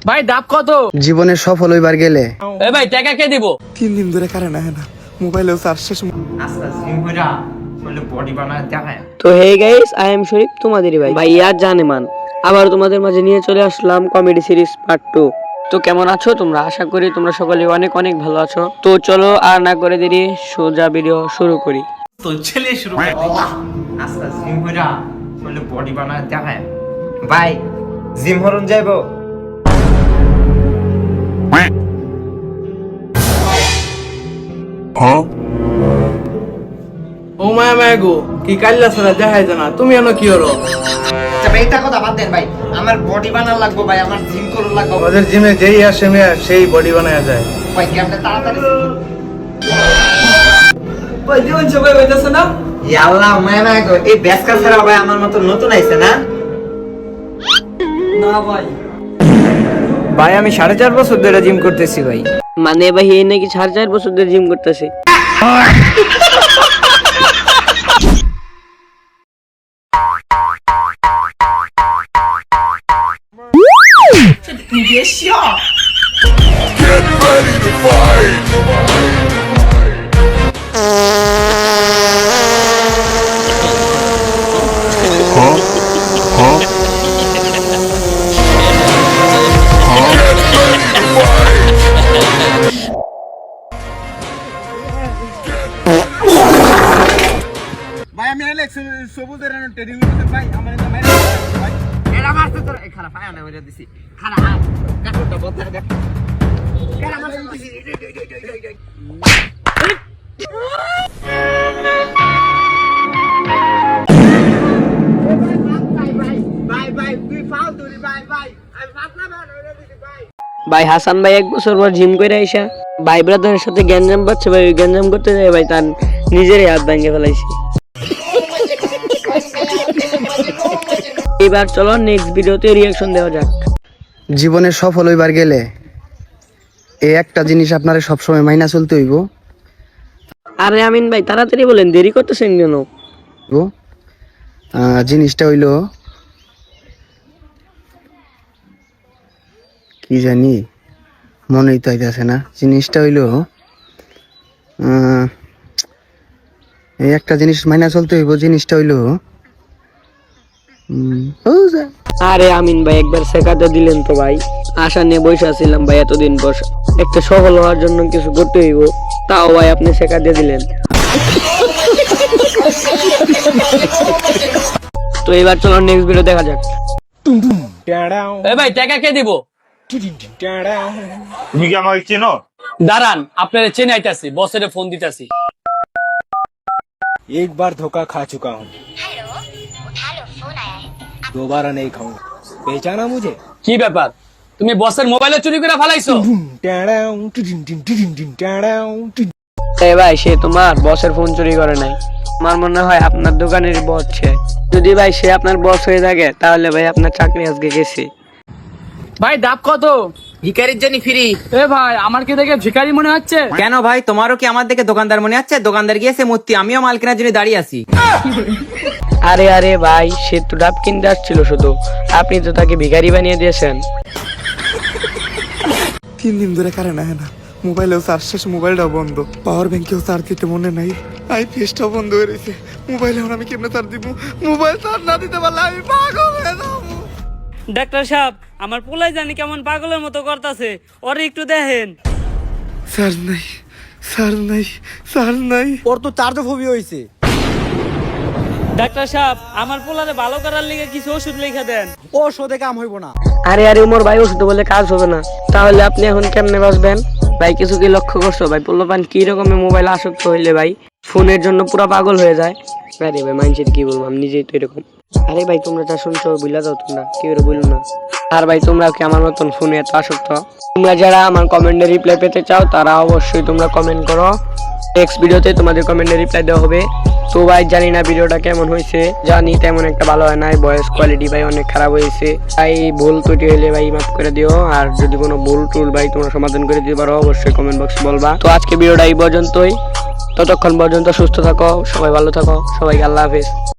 ভাই দাম কত? জীবনে সফল হইবার গেলে এ ভাই টাকা কে দিব? 3 দিন ধরে কারে না মোবাইলেও চার্জ শেষ। আস্তে জিম কইরা বলে বডি বানায় দেখায়। তো হে গাইস, আই এম শরীফ, তোমাদেরই ভাই ভাইয়া জানেমান। আবার তোমাদের মাঝে নিয়ে চলে আসলাম কমেডি সিরিজ পার্ট 2। তো কেমন আছো তোমরা? আশা করি তোমরা সকলে অনেক অনেক ভালো আছো। তো চলো আর না করে দেরি, সোজা ভিডিও শুরু করি। তো চলে শুরু করি। আস্তে জিম কইরা বলে বডি বানায় দেখায়। ভাই জিম হরন যাইবো? ও মায়া মায়া গো, কি কাল্লা ছাড়া দেখাই জানা, তুমি এনো কি হলো? আচ্ছা ভাই, এটা কথা বাদ দেন ভাই, আমার বডি বানার লাগবো ভাই, আমার জিম করুন লাগবো। আমাদের জিমে যেই আসে মেয়ে সেই বডি বানায় যায়। ভাই কেমনে তাড়াতাড়ি ভাই জীবন সবাই হইতাছে না? আল্লাহ মায়া মায়া গো, এই বেসকা ছাড়া ভাই আমার মতো নতুন আইছে না? না ভাই, ভাই আমি 4.5 বছর ধরে জিম করতেছি ভাই। মানে ভাই এই নাকি 4.5 বছর ধরে জিম করতেছে। ভাই আমি সবুজ এর ট্রেডিং করতে ভাই আমার এটা মেরে ভাই এরা মারতে তোর এই খারাপ আয়া না মেরে দিছি খারাপ হাত কাটুটা বদলা দেখ এরা মারতে দিছি ভাই হাসান ভাই 1 বছর পর জিম করে আইসা ভাই ব্রাদারের সাথে গ্যাঞ্জাম পাচ্ছে ভাই, ওই গ্যাঞ্জাম করতে যায় ভাই তার নিজেরই হাত ভেঙে ফেলাইছে। এবার চলো নেক্সট ভিডিওতে রিঅ্যাকশন দেওয়া যাক। জীবনে সফল হইবার গেলে এই একটা জিনিস আপনারে সবসময় মাইনা চলতে হইব। আরে আমিন ভাই তাড়াতাড়ি বলেন, দেরি করতেছেন কেন? জিনিসটা হইল কি জানি, মনেই তো আইতাছে না। জিনিসটা হইল এই একটা জিনিস মাইনা চলতে হইব। জিনিসটা হইল আরে আমিন ভাই একবার শেখাতে দিলেন তো ভাই, আশা নিয়ে বসে আছিলাম ভাই এতদিন পর একটা সফল হওয়ার জন্য কিছু করতে হইব, তাও ভাই আপনি শেখাতে দিলেন। তো এবার চলো নেক্সট ভিডিও দেখা যাক। এ ভাই টাকা কে দিব? তুমি কি আমাকে চেনো? দাঁড়ান, আপনারা চেনে আইতাছি, বসের ফোন দিতাছি। एक बार धोखा खा चुका हूँ, दोबारा नहीं खाऊंगा। पहचाना मुझे? কি ব্যাপার, তুমি বসের মোবাইলে চুরি করে ফেলাইছো? এ ভাই সে তোমার বসের ফোন চুরি করে নাই, আমার মনে হয় আপনার দোকানের বস সে। যদি ভাই সে আপনার বস হয়ে থাকে তাহলে ভাই আপনার চাকরি আজকে গেছে। ভাই দাম কত? ভিখারির জন্য ফ্রি। এ ভাই আমার কি দেখে ভিখারি মনে হচ্ছে? কেন ভাই, তোমারও কি আমার দেখে দোকানদার মনে হচ্ছে? দোকানদার গিয়েছে মূর্তি, আমিও মাল কেনার জন্য দাঁড়িয়ে আছি। আরে আরে ভাই সে তো ডাব কিনতে আসছিল শুধু, আপনি তো তাকে ভিখারি বানিয়ে দিয়েছেন। 3 দিন ধরে কারে না মোবাইলেও চার্জ শেষ, মোবাইলটাও বন্ধ, পাওয়ার ব্যাংকেও চার্জ দিতে মনে নাই, আইপিএসটাও বন্ধ হয়ে রয়েছে। মোবাইলে এখন আমি কেমনে চার্জ দিব? মোবাইল চার্জ না দিতে পারলে আমি পাগল হয়ে যাবো। ডাক্তার সাহেব, আমার পোলাই জানি কেমন পাগলের মতো করতেছে, ওরে একটু দেখেন। চার্জ নাই, চার্জ নাই, চার্জ নাই। ওর তো চার্জোফোবিয়া হয়েছে। ডাক্তার সাহেব, আমার পোলারে ভালো করার লিগে কিছু ওষুধ লিখে দেন। ওষুধে কাম হইব না। আরে আরে উমর ভাই ওষুধ বলে কাজ হবে না, তাহলে আপনি এখন কেমনে বাঁচবেন ভাই? কিছু কি লক্ষ্য করছো ভাই, পোলাপান কি রকমের মোবাইল আসক্ত হইলে ভাই ফোনের জন্য পুরো পাগল হয়ে যায়। আরে ভাই মাইন্ডসেট কি বলবো, আমি নিজেই তো এরকম। আরে ভাই তোমরা যা শুনছো বুঝলা যাও, তোমরা কেউ বললো না। আর ভাই তোমরা কি আমার মতন ফোনে এত আসক্ত? তোমরা যারা আমার কমেন্টে রিপ্লাই পেতে চাও তারা অবশ্যই তোমরা কমেন্ট করো, নেক্সট ভিডিওতে তোমাদের কমেন্টে রিপ্লাই দেওয়া হবে। তো ভাই জানি না ভিডিওটা কেমন হয়েছে, জানি তেমন একটা ভালো হয় নাই, ভয়েস কোয়ালিটি ভাই অনেক খারাপ হয়েছে, তাই ভুল ত্রুটি হইলে ভাই মাফ করে দিও। আর যদি কোনো ভুল টুল ভাই তোমরা সমাধান করে দিতে পারো অবশ্যই কমেন্ট বক্সে বলবা। তো আজকে ভিডিওটা এই পর্যন্তই, ততক্ষণ পর্যন্ত সুস্থ থাকো, সবাই ভালো থাকো, সবাইকে আল্লাহ হাফেজ।